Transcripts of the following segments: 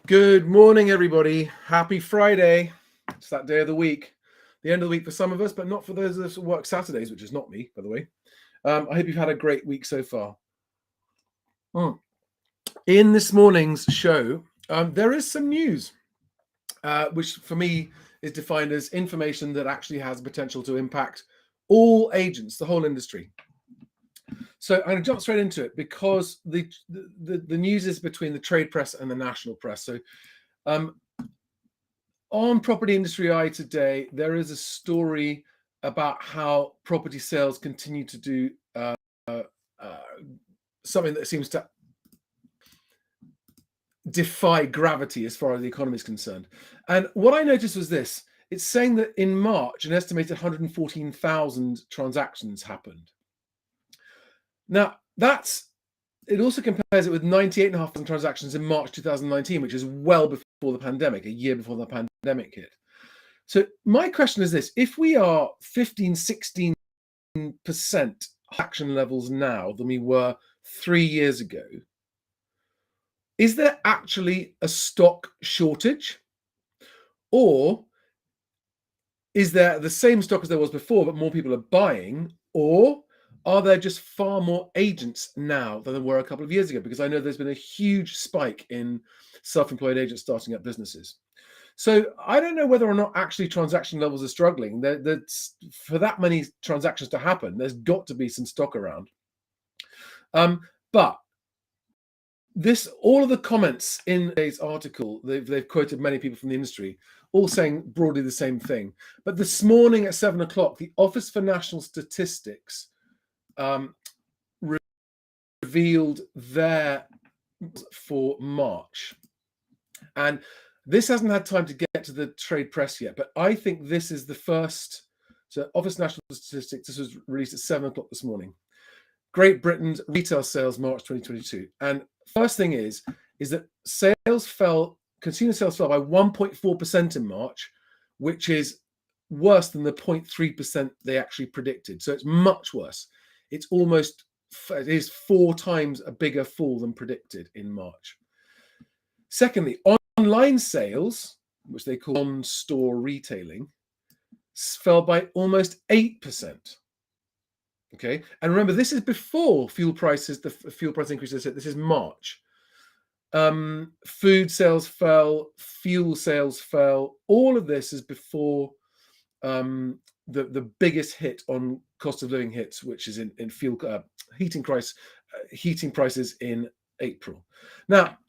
Good morning, everybody. Happy Friday. It's that day of the week. The end of the week for some of us, but not for those of us who work Saturdays, which is not me, by the way. I hope you've had a great week so far. In this morning's show, there is some news, which for me is defined as information that actually has potential to impact all agents, the whole industry. So I'm going to jump straight into it because the news is between the trade press and the national press. So on Property Industry Eye today, there is a story about how property sales continue to do something that seems to defy gravity as far as the economy is concerned. And what I noticed was this. It's saying that in March, an estimated 114,000 transactions happened. Now, it also compares it with 98,500 transactions in March 2019, which is well before the pandemic, a year before the pandemic hit. So my question is this: if we are 15, 16% action levels now than we were 3 years ago, is there actually a stock shortage? Or is there the same stock as there was before, but more people are buying? Or are there just far more agents now than there were a couple of years ago? Because I know there's been a huge spike in self-employed agents starting up businesses. So I don't know whether or not actually transaction levels are struggling. For that many transactions to happen, there's got to be some stock around. But all of the comments in today's article, they've quoted many people from the industry, all saying broadly the same thing. But this morning at 7 o'clock, the Office for National Statistics revealed their for March. And this hasn't had time to get to the trade press yet, but I think this is the first. So Office of National Statistics, this was released at 7 o'clock this morning. Great Britain's retail sales March 2022. And first thing is that consumer sales fell by 1.4% in March, which is worse than the 0.3% they actually predicted. So it's much worse. It is 4 times a bigger fall than predicted in March. Secondly, online sales, which they call on-store retailing, fell by almost 8%. Okay, and remember, this is before fuel prices, the fuel price increases. This is March. Food sales fell, fuel sales fell. All of this is before the biggest hit on cost of living hits, which is in fuel heating prices in April. Now,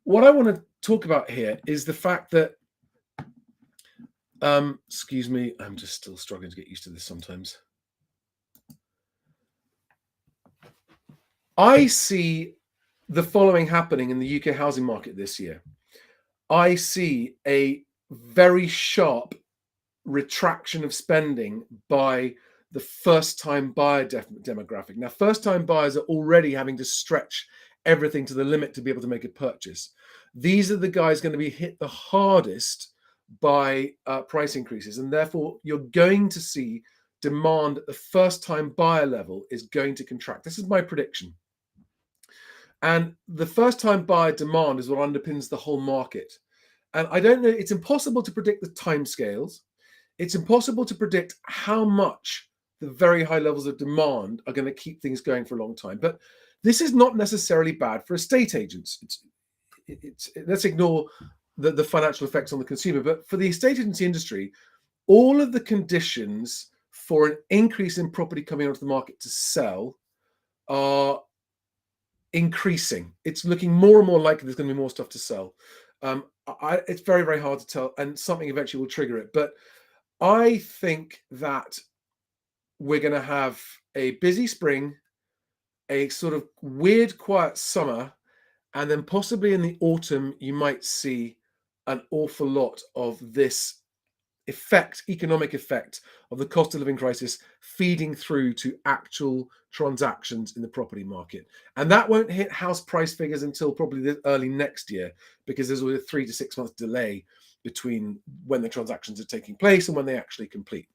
what I want to talk about here is the fact that, excuse me, I'm just still struggling to get used to this sometimes. I see the following happening in the UK housing market this year. I see a very sharp retraction of spending by the first-time buyer demographic. Now, first-time buyers are already having to stretch everything to the limit to be able to make a purchase. These are the guys going to be hit the hardest by price increases, and therefore you're going to see demand at the first-time buyer level is going to contract. This is my prediction. And the first-time buyer demand is what underpins the whole market. And I don't know, it's impossible to predict the timescales. It's impossible to predict how much the very high levels of demand are going to keep things going for a long time. But this is not necessarily bad for estate agents. Let's ignore the financial effects on the consumer. But for the estate agency industry, all of the conditions for an increase in property coming onto the market to sell are increasing. It's looking more and more likely there's going to be more stuff to sell. It's very, very hard to tell, and something eventually will trigger it. But I think that we're going to have a busy spring, a sort of weird, quiet summer, and then possibly in the autumn, you might see an awful lot of this economic effect of the cost of living crisis feeding through to actual transactions in the property market. And that won't hit house price figures until probably early next year, because there's always a 3 to 6 month delay between when the transactions are taking place and when they actually complete.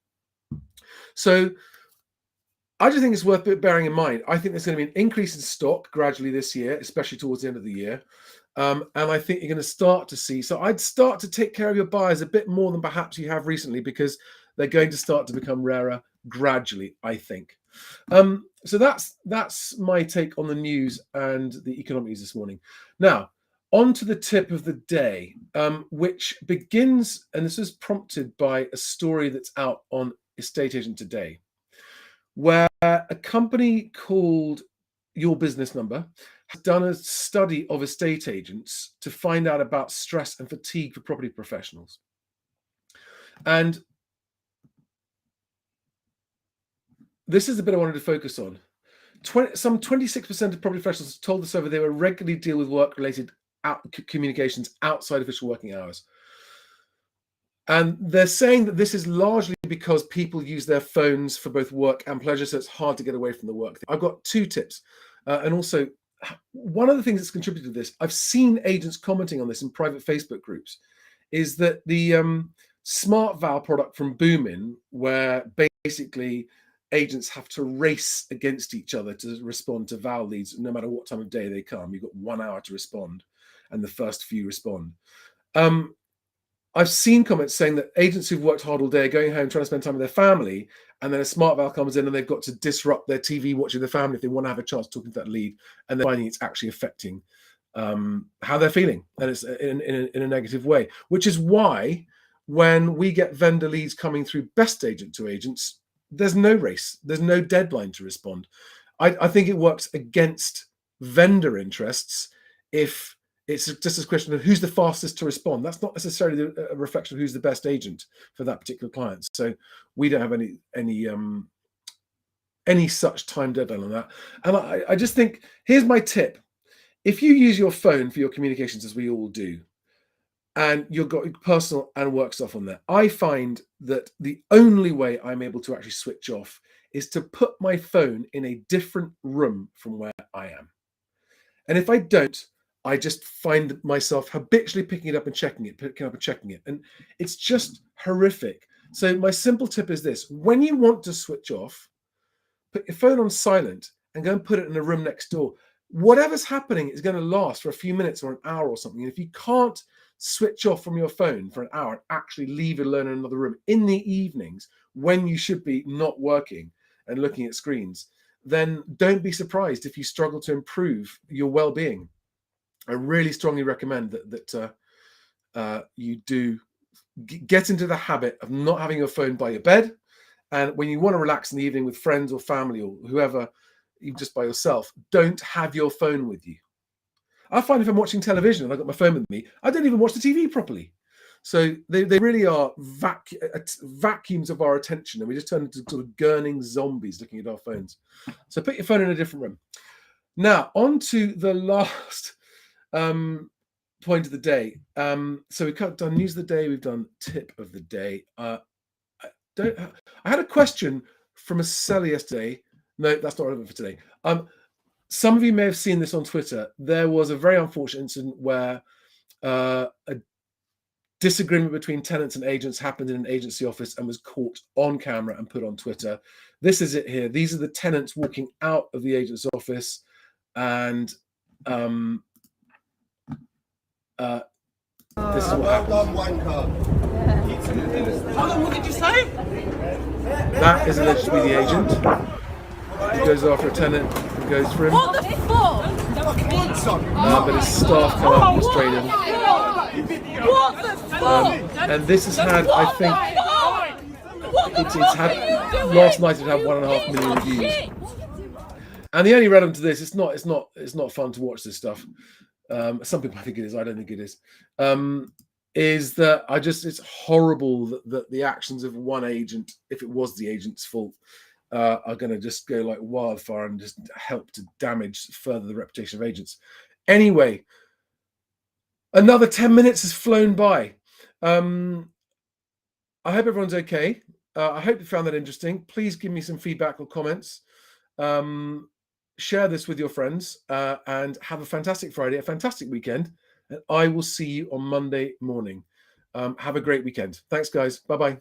So I just think it's worth bearing in mind. I think there's going to be an increase in stock gradually this year, especially towards the end of the year. And I think you're going to start to see. So I'd start to take care of your buyers a bit more than perhaps you have recently, because they're going to start to become rarer gradually, I think. So that's my take on the news and the economic news this morning. Now, on to the tip of the day, which begins, and this is prompted by a story that's out on Estate Agent Today, where a company called Your Business Number has done a study of estate agents to find out about stress and fatigue for property professionals. And this is the bit I wanted to focus on. Some 26% of property professionals told the survey they were regularly deal with work-related communications outside official working hours. And they're saying that this is largely because people use their phones for both work and pleasure, so it's hard to get away from the work thing. I've got 2 tips. And also, one of the things that's contributed to this, I've seen agents commenting on this in private Facebook groups, is that the Smart Val product from Boomin, where basically agents have to race against each other to respond to Val leads, no matter what time of day they come. You've got 1 hour to respond, and the first few respond. I've seen comments saying that agents who've worked hard all day are going home trying to spend time with their family, and then a Smart Val comes in and they've got to disrupt their TV watching the family if they want to have a chance talking to that lead, and they're finding it's actually affecting how they're feeling, and it's in a negative way. Which is why when we get vendor leads coming through Best Agent to agents, there's no race, there's no deadline to respond. I think it works against vendor interests if it's just a question of who's the fastest to respond. That's not necessarily a reflection of who's the best agent for that particular client. So we don't have any such time deadline on that. And I just think, here's my tip. If you use your phone for your communications, as we all do, and you've got personal and work stuff on there, I find that the only way I'm able to actually switch off is to put my phone in a different room from where I am. And if I don't, I just find myself habitually picking it up and checking it, and it's just horrific. So my simple tip is this: when you want to switch off, put your phone on silent and go and put it in a room next door. Whatever's happening is going to last for a few minutes or an hour or something. And if you can't switch off from your phone for an hour and actually leave it alone in another room in the evenings when you should be not working and looking at screens, then don't be surprised if you struggle to improve your well-being. I really strongly recommend that you do get into the habit of not having your phone by your bed. And when you want to relax in the evening with friends or family or whoever, even just by yourself, don't have your phone with you. I find if I'm watching television and I've got my phone with me, I don't even watch the TV properly. So they really are vacuums of our attention, and we just turn into sort of gurning zombies looking at our phones. So put your phone in a different room. Now, on to the last point of the day. So we've done news of the day, we've done tip of the day. I had a question from a seller yesterday. No, that's not relevant for today. Some of you may have seen this on Twitter. There was a very unfortunate incident where a disagreement between tenants and agents happened in an agency office and was caught on camera and put on Twitter. This is it here. These are the tenants walking out of the agent's office, and this is what happened. What did you say? That is alleged to be the agent. He goes after a tenant and goes for him. What the fuck? But his staff come up and restrain him. What the fuck? And this has had, I think, it's had, last night it had 1.5 million reviews. And the only relevant to this, it's not fun to watch this stuff. Some people think it is, I don't think it is. Is that it's horrible that the actions of one agent, if it was the agent's fault, are going to just go like wildfire and just help to damage further the reputation of agents. Anyway, another 10 minutes has flown by. I hope everyone's okay. I hope you found that interesting. Please give me some feedback or comments. Share this with your friends, and have a fantastic Friday, a fantastic weekend. And I will see you on Monday morning. Have a great weekend. Thanks, guys. Bye-bye.